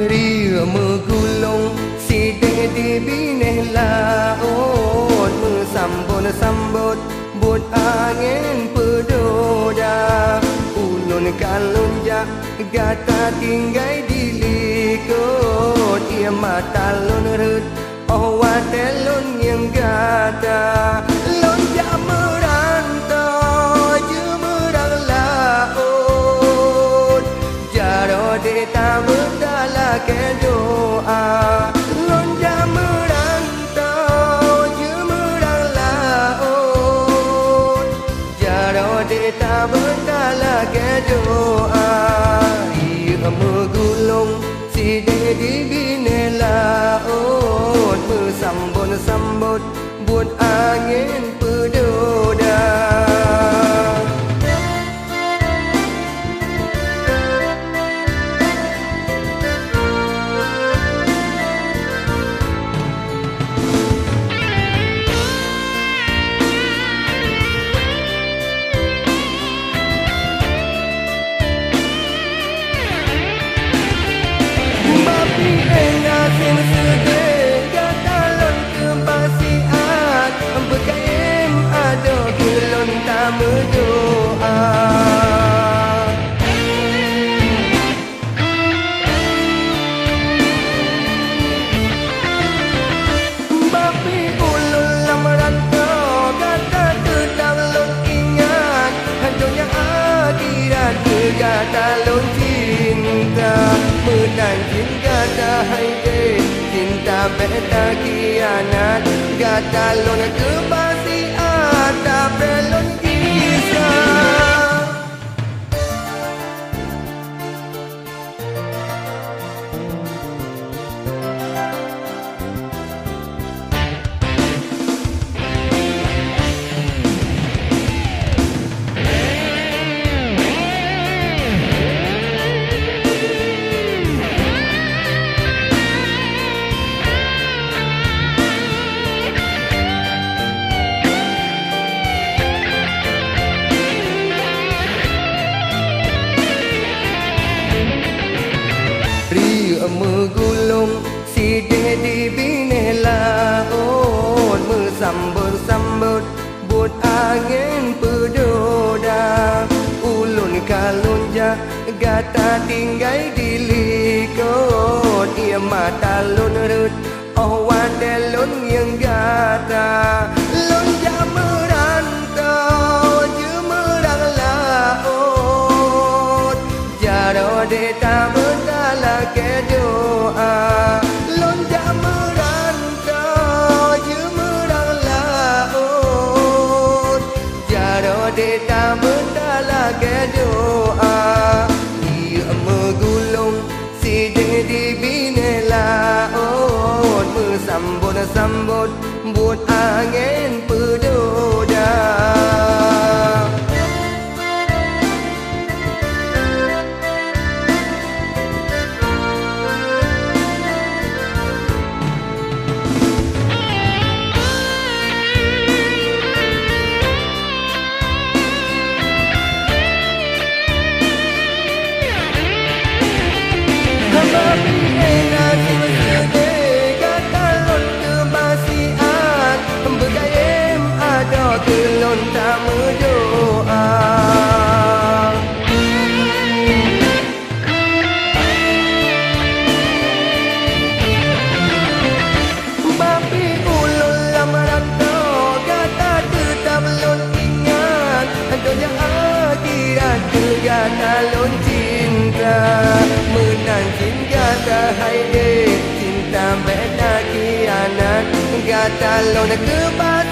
Ria megulung sideng di bineh laut, mesambut-sambut but angin pedoda. Ulun kalunjak gata tinggai di likut, ia mata lun rut oh watelun yang gata. Lonjak merantau jemerang laut, jaro deta berdala ke doa. Lonjak merantau jemerang laut, jaro deta berdala ke doa. Ia megulung sideh di bineh laut, mesambut-sambut buat angin pedoda. Bapi enak sing sedih gatalon kebasiat, berkaim ada gelon tak berdoa. Bapi ulun lamaran kau kata tetap lon ingat, hancunya akhirat kegata lon cinta. Menang cinta hai cinta beta kianat, gata lon kebasiat tak belon kisah. Ria megulung sideh di bineh laut, mesambut-sambut but angin pedoda. Ulun kalunjak gata tinggai di likut, ia mata lun rut oh wadelun yang gata. Lonjak merantau jemerang laut, jaro deta berdala ke doa. Lonjak merantau jemerang laut, jaro deta berdala ke doa. Ia megulung sideh di bineh laut, mesambut-sambut but angin pedoda. Bapi enak sing sedih gatalon kebasiat, bergayem ada gelon tak berdoa. Bapi ulun lamaran kau gata tetap lon ingat, donya akhirat kegata lon cinta. Menang cinta hai cinta beta kianat, gata lon kebasiat